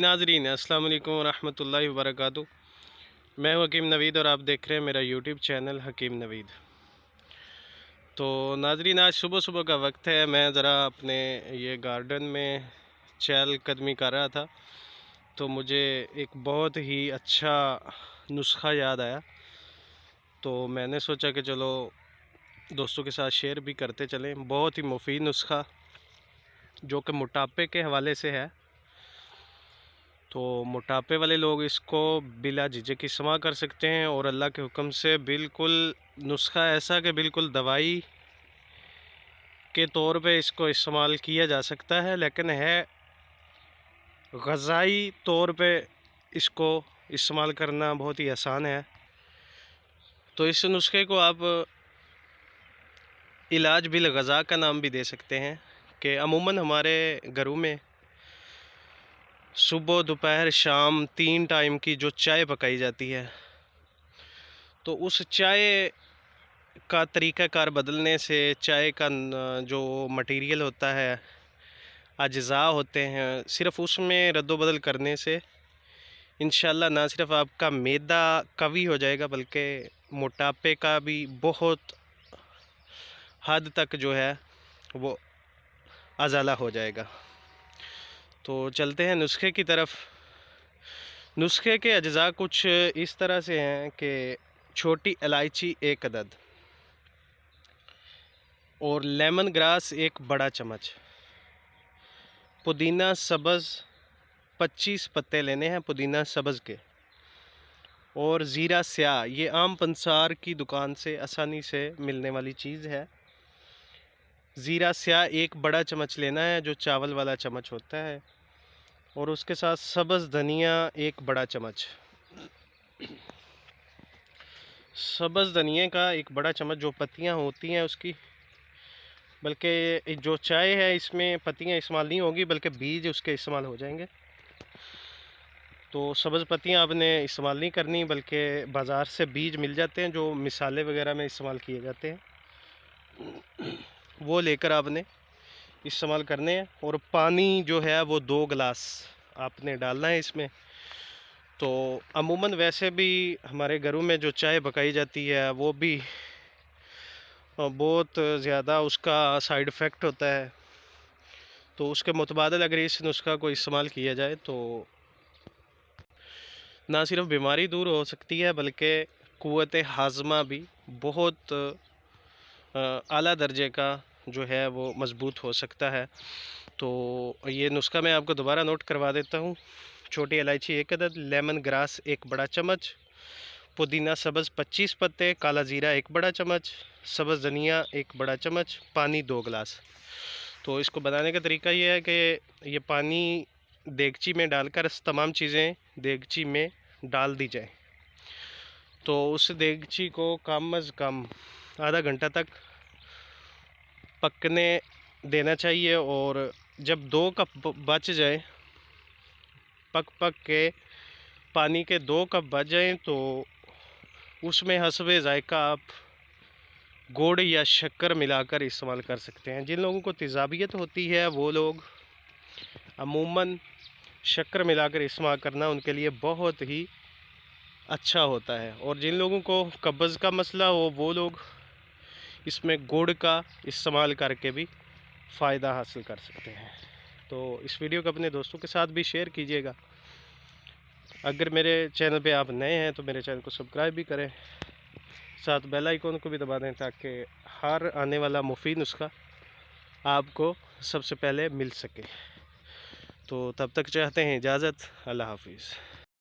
नाजरीन अस्सलाम वालेकुम रहमतुल्लाहि व बरकातुहू। मैं हूं हकीम नवीद और आप देख रहे हैं मेरा यूट्यूब चैनल हकीम नवीद। तो नाजरीन, आज सुबह सुबह का वक्त है। मैं ज़रा अपने ये गार्डन में चहलकदमी कर रहा था तो मुझे एक बहुत ही अच्छा नुस्खा याद आया। तो मैंने सोचा कि चलो दोस्तों के साथ शेयर भी करते चलें। बहुत ही मुफीद नुस्खा जो कि मोटापे के हवाले से है। तो मोटापे वाले लोग इसको बिला झिझक इस्तेमाल कर सकते हैं और अल्लाह के हुक्म से बिल्कुल नुस्खा ऐसा कि बिल्कुल दवाई के तौर पे इसको इस्तेमाल किया जा सकता है, लेकिन है ग़ज़ाई तौर पे इसको इस्तेमाल करना बहुत ही आसान है। तो इस नुस्खे को आप इलाज बिल ग़ज़ा का नाम भी दे सकते हैं कि अमूमन हमारे घरों में सुबह दोपहर शाम 3 टाइम की जो चाय पकाई जाती है, तो उस चाय का तरीक़ाकार बदलने से चाय का जो मटीरियल होता है, अज्ज़ा होते हैं, सिर्फ़ उसमें रद्दो-बदल करने से इंशाअल्लाह ना सिर्फ़ आपका मैदा कवी हो जाएगा बल्कि मोटापे का भी बहुत हद तक जो है वो अज़ाला हो जाएगा। तो चलते हैं नुस्खे की तरफ। नुस्खे के अज्ज़ा कुछ इस तरह से हैं कि छोटी इलायची 1 अदद और लेमन ग्रास 1 बड़ा चम्मच, पुदीना सब्ज़ 25 पत्ते लेने हैं पुदीना सब्ज़ के, और ज़ीरा स्याह, ये आम पंसार की दुकान से आसानी से मिलने वाली चीज़ है। ज़ीरा स्याह 1 बड़ा चम्मच लेना है जो चावल वाला चम्मच होता है, और उसके साथ सब्ज़ धनिया 1 बड़ा चम्मच। सब्ज़ धनिए का 1 बड़ा चम्मच, जो पत्तियां होती हैं उसकी, बल्कि जो चाय है इसमें पत्तियां इस्तेमाल नहीं होगी बल्कि बीज उसके इस्तेमाल हो जाएंगे। तो सब्ज़ पत्तियां आपने इस्तेमाल नहीं करनी बल्कि बाज़ार से बीज मिल जाते हैं जो मिसाले वगैरह में इस्तेमाल किए जाते हैं, वो लेकर आपने इस्तेमाल करने हैं। और पानी जो है वो 2 गिलास आपने डालना है इसमें। तो अमूमन वैसे भी हमारे घरों में जो चाय पकाई जाती है वो भी बहुत ज़्यादा उसका साइड इफ़ेक्ट होता है, तो उसके मुतबादिल अगर इस नुस्खा को इस्तेमाल किया जाए तो ना सिर्फ बीमारी दूर हो सकती है बल्कि क़ुव्वत हाज़मा भी बहुत आला दर्जे का जो है वो मज़बूत हो सकता है। तो ये नुस्खा मैं आपको दोबारा नोट करवा देता हूँ। छोटी इलायची 1 अदद, लेमन ग्रास 1 बड़ा चम्मच, पुदीना सब्ज़ 25 पत्ते, काला ज़ीरा 1 बड़ा चम्मच, सब्ज़ धनिया 1 बड़ा चम्मच, पानी 2 गिलास। तो इसको बनाने का तरीका ये है कि ये पानी देगची में डालकर तमाम चीज़ें देगची में डाल दी जाए। तो उस देगची को कम अज़ कम आधा घंटा तक पकने देना चाहिए, और जब 2 कप बच जाए, पक के पानी के 2 कप बच जाएँ, तो उसमें हस्बे ज़ायक़ा आप गुड़ या शक्कर मिलाकर इस्तेमाल कर सकते हैं। जिन लोगों को तेज़ाबियत होती है वो लोग अमूमन शक्कर मिलाकर इस्तेमाल करना उनके लिए बहुत ही अच्छा होता है, और जिन लोगों को कब्ज़ का मसला हो वो लोग इसमें गुड़ का इस्तेमाल करके भी फ़ायदा हासिल कर सकते हैं। तो इस वीडियो को अपने दोस्तों के साथ भी शेयर कीजिएगा। अगर मेरे चैनल पे आप नए हैं तो मेरे चैनल को सब्सक्राइब भी करें, साथ बेल आइकन को भी दबा दें ताकि हर आने वाला मुफीद नुस्खा आपको सबसे पहले मिल सके। तो तब तक चाहते हैं इजाज़त। अल्लाह हाफ़िज़।